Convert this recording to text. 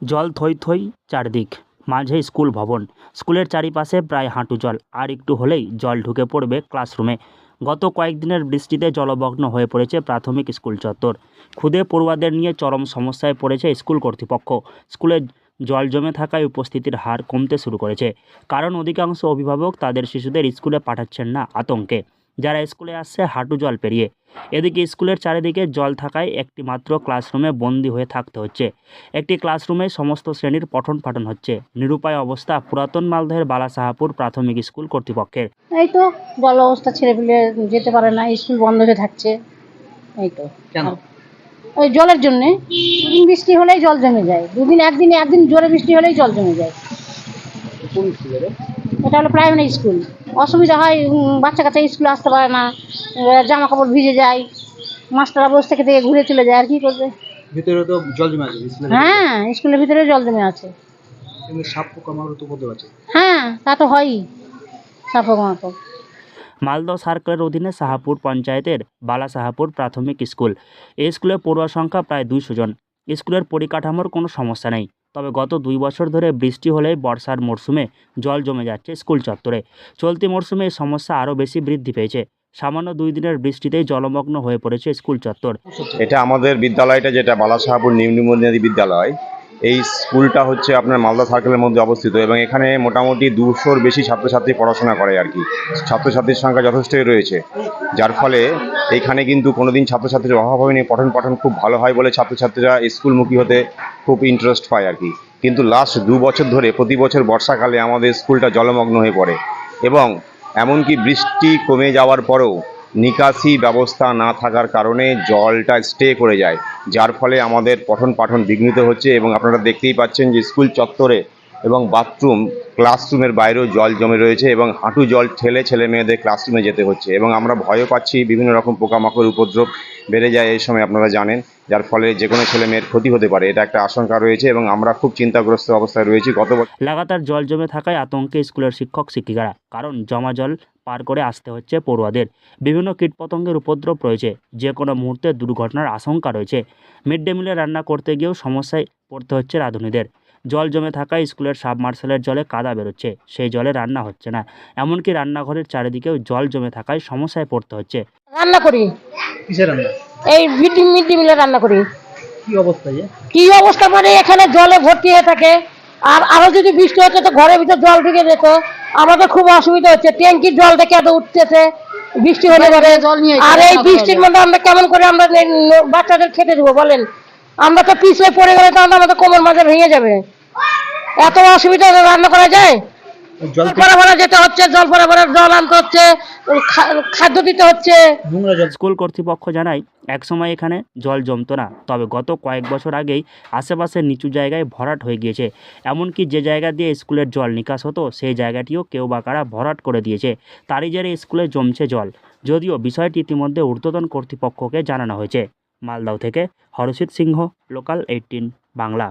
জল থই থই চারদিক, মাঝে স্কুল ভবন। স্কুলের চারিপাশে প্রায় হাঁটু জল, আর একটু হলেই জল ঢুকে পড়বে ক্লাসরুমে। গত কয়েকদিনের বৃষ্টিতে জলমগ্ন হয়ে পড়েছে প্রাথমিক স্কুল চত্বর। খুদে পড়ুয়াদের নিয়ে চরম সমস্যায় পড়েছে স্কুল কর্তৃপক্ষ। স্কুলে জল জমে থাকায় উপস্থিতির হার কমতে শুরু করেছে, কারণ অধিকাংশ অভিভাবক তাদের শিশুদের স্কুলে পাঠাচ্ছেন না আতঙ্কে। যারা স্কুলে আসছে হাঁটু জল পেরিয়ে। এদিকে স্কুলের চারিদিকে জল থাকায় একটি মাত্র ক্লাসরুমে বন্দী হয়ে থাকতে হচ্ছে। একটি ক্লাসরুমে সমস্ত শ্রেণীর পঠন পাঠন হচ্ছে। নিরুপায় অবস্থা পুরাতন মালদহের বালাসাহাপুর প্রাথমিক স্কুল কর্তৃপক্ষের। এই তো জল অবস্থা, ছেলেপিলে যেতে পারে না, স্কুল বন্ধ হয়ে থাকছে। এই তো কেন? ওই জলের জন্য দুদিন বৃষ্টি হলেই জল জমে যায়, একদিন জোরে বৃষ্টি হলেই জল জমে যায়। কোন স্কুলে রে? এটা হলো প্রাইমারি স্কুল। অসুবিধা হয়, বাচ্চা কাচ্চা স্কুলে আসতে পারে না, জামা কাপড় ভিজে যায়, মাস্টাররা বসে থেকে ঘুরে চলে যায়, আর কি করবে। ভিতরে তো জল জমে আছে স্কুলের ভিতরে। হ্যাঁ, স্কুলের ভিতরে জল জমে আছে। কিন্তু সাপ পোকামাকড় তো উপদ্রব আছে। হ্যাঁ, তা তো হয়ই, সাপোমাতো। মালদহ সার্কেলের অধীনে সাহাপুর পঞ্চায়েতের বালাসাহাপুর প্রাথমিক স্কুল। এই স্কুলে পড়ুয়া সংখ্যা প্রায় 200 জন। স্কুলের পরিকাঠামোর কোনো সমস্যা নেই, তবে গত 2 বছর ধরে বৃষ্টি হলেই বর্ষার মরশুমে জল জমে যাচ্ছে স্কুল চত্বরে। চলতি মরশুমে এই সমস্যা আরও বেশি বৃদ্ধি পেয়েছে। সামান্য 2 দিনের বৃষ্টিতেই জলমগ্ন হয়ে পড়েছে স্কুল চত্বর। এটা আমাদের বিদ্যালয়টা, যেটা বালাসাহাপুর নিম্ন বুনিয়াদী বিদ্যালয়, এই স্কুলটা হচ্ছে আপনার মালদা সার্কেলের মধ্যে অবস্থিত এবং এখানে মোটামুটি 200-র বেশি ছাত্রছাত্রী পড়াশোনা করে আর কি। ছাত্রছাত্রীর সংখ্যা যথেষ্টই রয়েছে, যার ফলে এইখানে কিন্তু কোনোদিন ছাত্রছাত্রীর অভাব হয়নি। পঠন পাঠন খুব ভালো হয় বলে ছাত্রছাত্রীরা স্কুলমুখী হতে খুব ইন্টারেস্ট পায় আর কি। কিন্তু লাস্ট 2 বছর ধরে প্রতি বছর বর্ষাকালে আমাদের স্কুলটা জলমগ্ন হয়ে পড়ে এবং এমনকি বৃষ্টি কমে যাওয়ার পরেও নিকাশি ব্যবস্থা না থাকার কারণে জলটা স্টে করে যায়, যার ফলে আমাদের পঠন পাঠন বিঘ্নিত হচ্ছে। এবং আপনারা দেখতেই পাচ্ছেন যে স্কুল চত্বরে এবং বাথরুম, ক্লাসরুমের বাইরেও জল জমে রয়েছে এবং হাঁটু জল ঠেলে ছেলে মেয়েদের ক্লাসরুমে যেতে হচ্ছে। এবং আমরা ভয়ও পাচ্ছি, বিভিন্ন রকম পোকামাকড় উপদ্রব বেড়ে যায় এই সময়, আপনারা জানেন, যার ফলে যে কোনো ছেলে মেয়ের ক্ষতি হতে পারে, এটা একটা আশঙ্কা রয়েছে এবং আমরা খুব চিন্তাগ্রস্ত অবস্থায় রয়েছি। লাগাতার জল জমে থাকায় আতঙ্কে স্কুলের শিক্ষক শিক্ষিকারা, কারণ জমা জল পার করে আসতে হচ্ছে পড়ুয়াদের। বিভিন্ন কীটপতঙ্গের উপদ্রব রয়েছে, যে কোনো মুহূর্তে দুর্ঘটনার আশঙ্কা রয়েছে। মিড ডে মিলে রান্না করতে গিয়েও সমস্যায় পড়তে হচ্ছে রাঁধুনিদের। জল জমে থাকায় স্কুলের সাবমার্সেলের জলে কাদা বেরোচ্ছে, সেই জলে রান্না হচ্ছে না। এমনকি রান্নাঘরের চারিদিকেও জল জমে থাকায় সমস্যায় পড়তে হচ্ছে। রান্না করি, কিসের রান্না? এই মিড ডে মিলে রান্না করি। কি অবস্থা যে? কি অবস্থা মানে এখানে জলে ভর্তি হয়ে থাকে, আর আরো যদি বৃষ্টি হচ্ছে তো ঘরের ভিতর জল ঢুকে যেত। আমাদের খুব অসুবিধা হচ্ছে, ট্যাঙ্কির জল থেকে এত উঠতেছে বৃষ্টি হলে পরে। আর এই বৃষ্টির মধ্যে আমরা কেমন করে আমরা বাচ্চাদের খেতে দেবো বলেন? আমরা তো পিছলে পড়ে গেলে তাহলে আমাদের কোমর মাঝে ভেঙে যাবে। এত অসুবিধা রান্না করা যায়? জল জল ভরা যেতে হচ্ছে, জল জল আনতে হচ্ছে, খাদ্য দিতে হচ্ছে। নোংরা জল। স্কুল কর্তৃপক্ষ জানায়, একসময় এখানে জল জমতো না, তবে গত কয়েক বছর আগেই আশেপাশের নিচু জায়গায় ভরাট হয়ে গিয়েছে। এমনকি যে জায়গা দিয়ে স্কুলের জল নিকাশ হতো সেই জায়গাটিও কেউ বা কারা ভরাট করে দিয়েছে। তারই জেরে স্কুলে জমছে জল। যদিও বিষয়টি ইতিমধ্যে ঊর্ধ্বতন কর্তৃপক্ষকে জানানো হয়েছে। মালদহ থেকে হরষিত সিংহ, লোকাল 18 বাংলা।